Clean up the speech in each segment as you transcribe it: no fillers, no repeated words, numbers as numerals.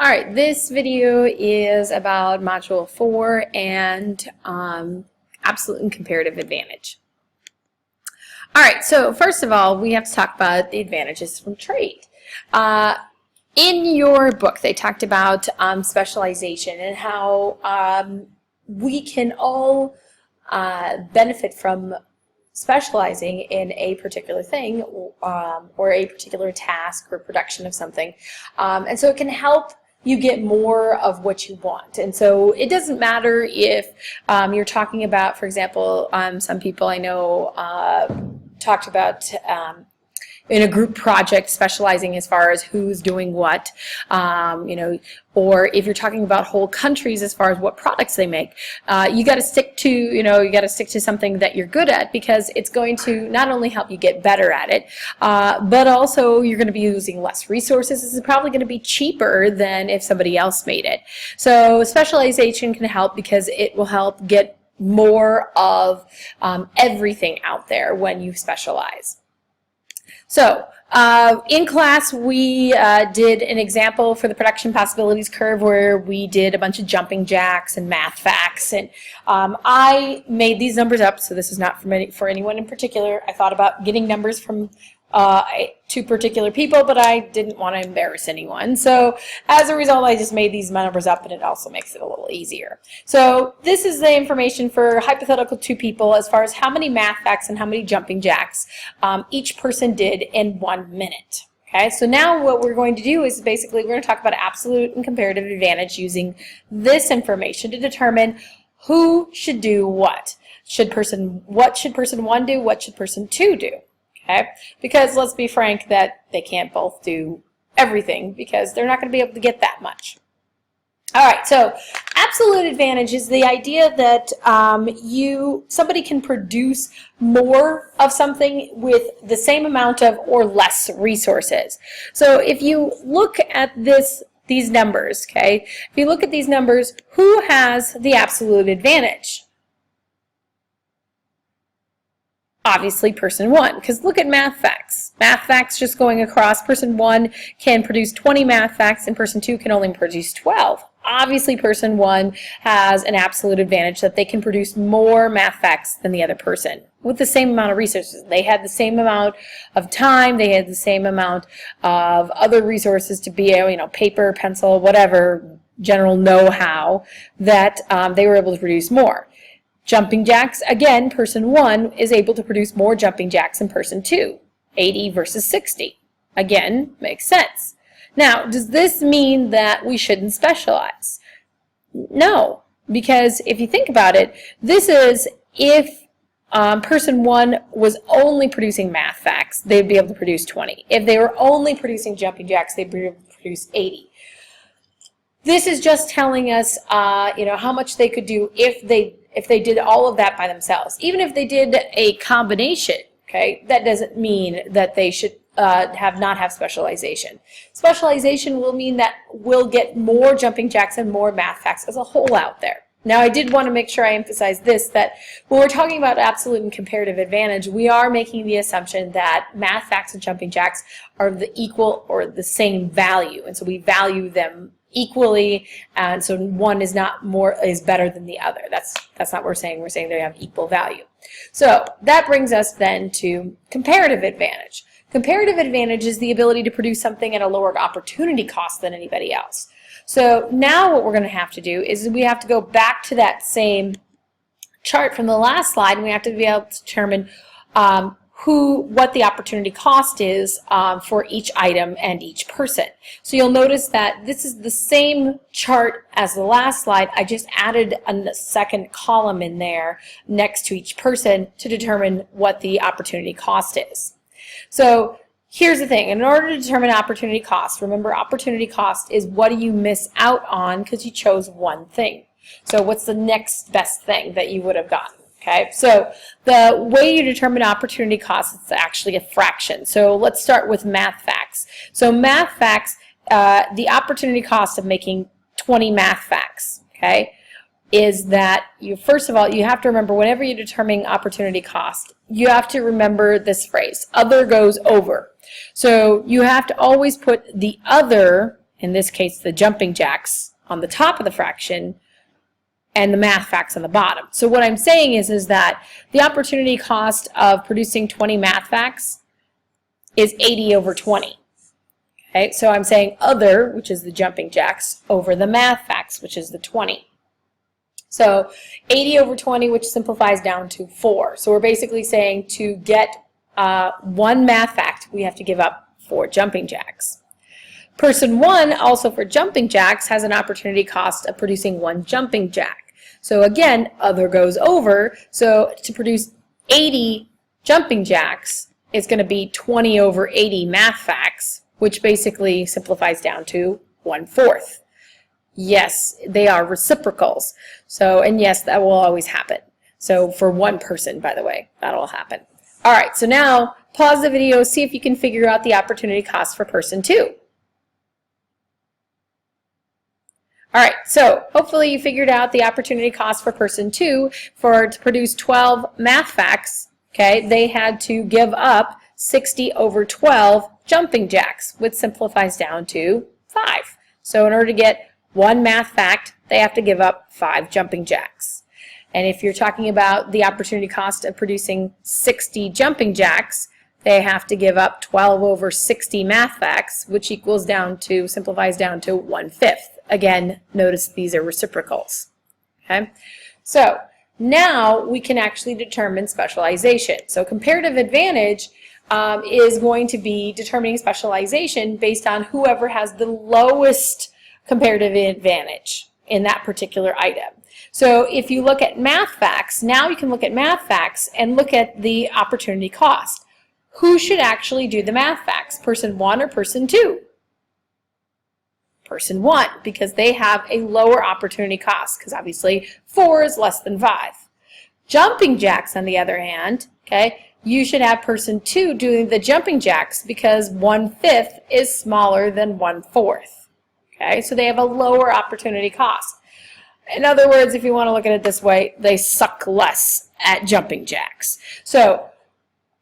All right, this video is about Module 4 and absolute and comparative advantage. All right, so first of all, we have to talk about the advantages from trade. In your book, they talked about specialization and how we can all benefit from specializing in a particular thing or a particular task or production of something. And so it can help you get more of what you want. And so it doesn't matter if you're talking about, for example, some people I know talked about in a group project specializing as far as who's doing what, or if you're talking about whole countries as far as what products they make, you got to stick to something that you're good at, because it's going to not only help you get better at it, but also you're going to be using less resources. This is probably going to be cheaper than if somebody else made it. So specialization can help because it will help get more of everything out there when you specialize. So, in class we did an example for the production possibilities curve where we did a bunch of jumping jacks and math facts, and I made these numbers up, so this is not for anyone in particular. I thought about getting numbers from two particular people, but I didn't want to embarrass anyone. So as a result, I just made these numbers up, and it also makes it a little easier. So this is the information for hypothetical two people as far as how many math facts and how many jumping jacks each person did in 1 minute. Okay, so now what we're going to do is basically we're going to talk about absolute and comparative advantage using this information to determine who should do what. What should person 1 do? What should person 2 do? Okay? Because let's be frank that they can't both do everything because they're not going to be able to get that much. All right, so absolute advantage is the idea that somebody can produce more of something with the same amount of or less resources. So if you look at these numbers, okay, if you look at these numbers, who has the absolute advantage? Obviously person 1, because look at math facts. Math facts just going across, person 1 can produce 20 math facts and person 2 can only produce 12. Obviously person 1 has an absolute advantage that they can produce more math facts than the other person with the same amount of resources. They had the same amount of time, they had the same amount of other resources to be, paper, pencil, whatever, general know-how, that they were able to produce more. Jumping jacks, again, person 1 is able to produce more jumping jacks than person 2. 80 versus 60. Again, makes sense. Now, does this mean that we shouldn't specialize? No, because if you think about it, this is if person 1 was only producing math facts, they'd be able to produce 20. If they were only producing jumping jacks, they'd be able to produce 80. This is just telling us, how much they could do if they did all of that by themselves. Even if they did a combination, okay, that doesn't mean that they should not have specialization. Specialization will mean that we'll get more jumping jacks and more math facts as a whole out there. Now, I did want to make sure I emphasize this, that when we're talking about absolute and comparative advantage, we are making the assumption that math facts and jumping jacks are the equal or the same value, and so we value them equally, and so one is better than the other. That's not what we're saying. We're saying they have equal value. So that brings us then to comparative advantage. Comparative advantage is the ability to produce something at a lower opportunity cost than anybody else. So now what we're going to have to do is we have to go back to that same chart from the last slide, and we have to be able to determine what the opportunity cost is for each item and each person. So you'll notice that this is the same chart as the last slide. I just added a second column in there next to each person to determine what the opportunity cost is. So here's the thing. In order to determine opportunity cost, remember opportunity cost is what do you miss out on because you chose one thing. So what's the next best thing that you would have gotten? Okay, so the way you determine opportunity cost is actually a fraction. So let's start with math facts. So math facts, the opportunity cost of making 20 math facts, okay, is that first of all, you have to remember whenever you're determining opportunity cost, you have to remember this phrase, other goes over. So you have to always put the other in this case the jumping jacks on the top of the fraction, and the math facts on the bottom. So what I'm saying is that the opportunity cost of producing 20 math facts is 80 over 20. Okay, so I'm saying other, which is the jumping jacks, over the math facts, which is the 20. So 80 over 20, which simplifies down to 4. So we're basically saying to get one math fact, we have to give up 4 jumping jacks. Person 1, also for jumping jacks, has an opportunity cost of producing 1 jumping jack. So again, other goes over. So to produce 80 jumping jacks, it's going to be 20 over 80 math facts, which basically simplifies down to 1/4. Yes, they are reciprocals. So, and yes, that will always happen. So for one person, by the way, that'll happen. All right, so now pause the video, see if you can figure out the opportunity cost for person 2. All right, so hopefully you figured out the opportunity cost for person 2 to produce 12 math facts. Okay, they had to give up 60 over 12 jumping jacks, which simplifies down to 5. So in order to get one math fact, they have to give up 5 jumping jacks. And if you're talking about the opportunity cost of producing 60 jumping jacks, they have to give up 12 over 60 math facts, which equals down to, simplifies down to 1/5. Again, notice these are reciprocals. Okay, so now we can actually determine specialization. So comparative advantage is going to be determining specialization based on whoever has the lowest comparative advantage in that particular item. So if you look at math facts, now you can look at math facts and look at the opportunity cost. Who should actually do the math facts, person 1 or person 2? Person 1, because they have a lower opportunity cost, because obviously 4 is less than 5. Jumping jacks, on the other hand, okay, you should have person 2 doing the jumping jacks because 1/5 is smaller than 1/4. Okay, so they have a lower opportunity cost. In other words, if you want to look at it this way, they suck less at jumping jacks. So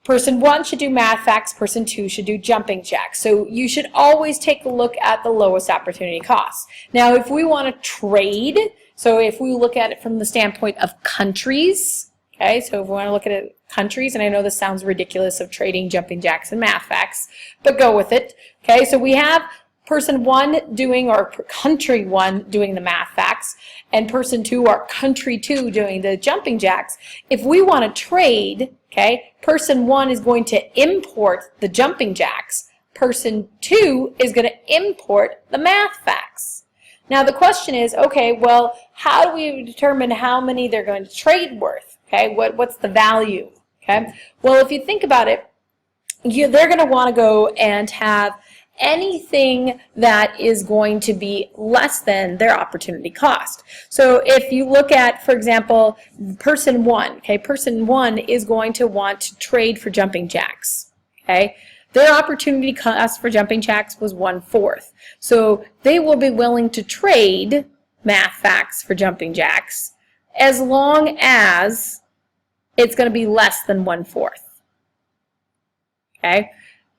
person 1 should do math facts, person 2 should do jumping jacks. So you should always take a look at the lowest opportunity cost. Now, if we want to trade, so if we look at it from the standpoint of countries, okay, so if we want to look at it countries, and I know this sounds ridiculous of trading jumping jacks and math facts, but go with it. Okay, so we have person 1 doing, or country 1 doing the math facts, and person 2 or country 2 doing the jumping jacks. If we want to trade, okay, person 1 is going to import the jumping jacks. Person 2 is going to import the math facts. Now the question is, okay, well, how do we determine how many they're going to trade worth? Okay, what's the value? Okay, well, if you think about it, they're going to want to go and have anything that is going to be less than their opportunity cost. So if you look at, for example, person 1, okay, person 1 is going to want to trade for jumping jacks, okay? Their opportunity cost for jumping jacks was 1/4. So they will be willing to trade math facts for jumping jacks as long as it's going to be less than 1/4, okay?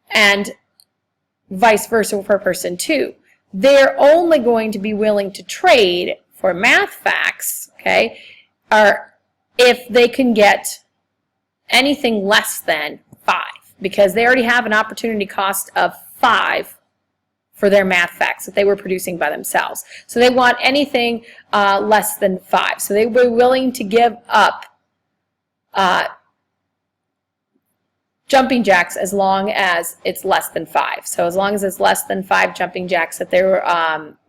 And vice versa for person 2. They're only going to be willing to trade for math facts, okay, or if they can get anything less than 5, because they already have an opportunity cost of 5 for their math facts that they were producing by themselves. So they want anything less than 5. So they were willing to give up jumping jacks as long as it's less than 5. So as long as it's less than 5 jumping jacks that they're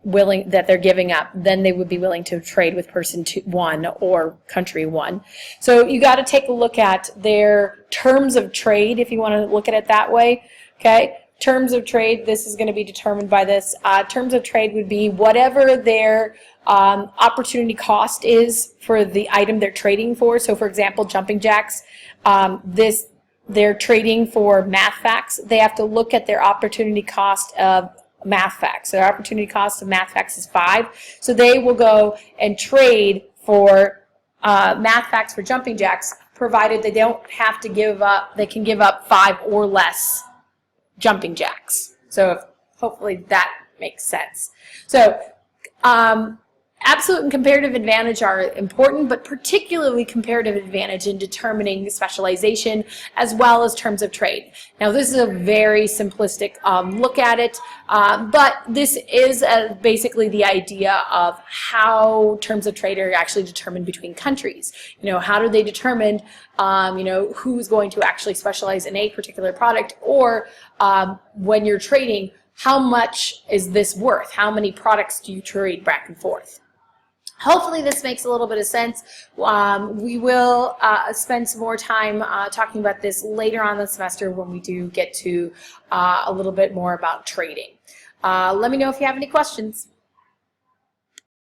they're giving up, then they would be willing to trade with person 1 or country 1. So you got to take a look at their terms of trade if you want to look at it that way. Okay, terms of trade. This is going to be determined by this. Terms of trade would be whatever their opportunity cost is for the item they're trading for. So for example, jumping jacks. They're trading for math facts. They have to look at their opportunity cost of math facts. So their opportunity cost of math facts is 5. So they will go and trade for math facts for jumping jacks, provided they don't have to give up, they can give up 5 or less jumping jacks. So hopefully that makes sense. So absolute and comparative advantage are important, but particularly comparative advantage in determining specialization as well as terms of trade. Now, this is a very simplistic look at it, but this is basically the idea of how terms of trade are actually determined between countries. You know, how do they determine, you know, who's going to actually specialize in a particular product, or when you're trading, how much is this worth? How many products do you trade back and forth? Hopefully this makes a little bit of sense. We will spend some more time talking about this later on the semester when we do get to a little bit more about trading. Let me know if you have any questions.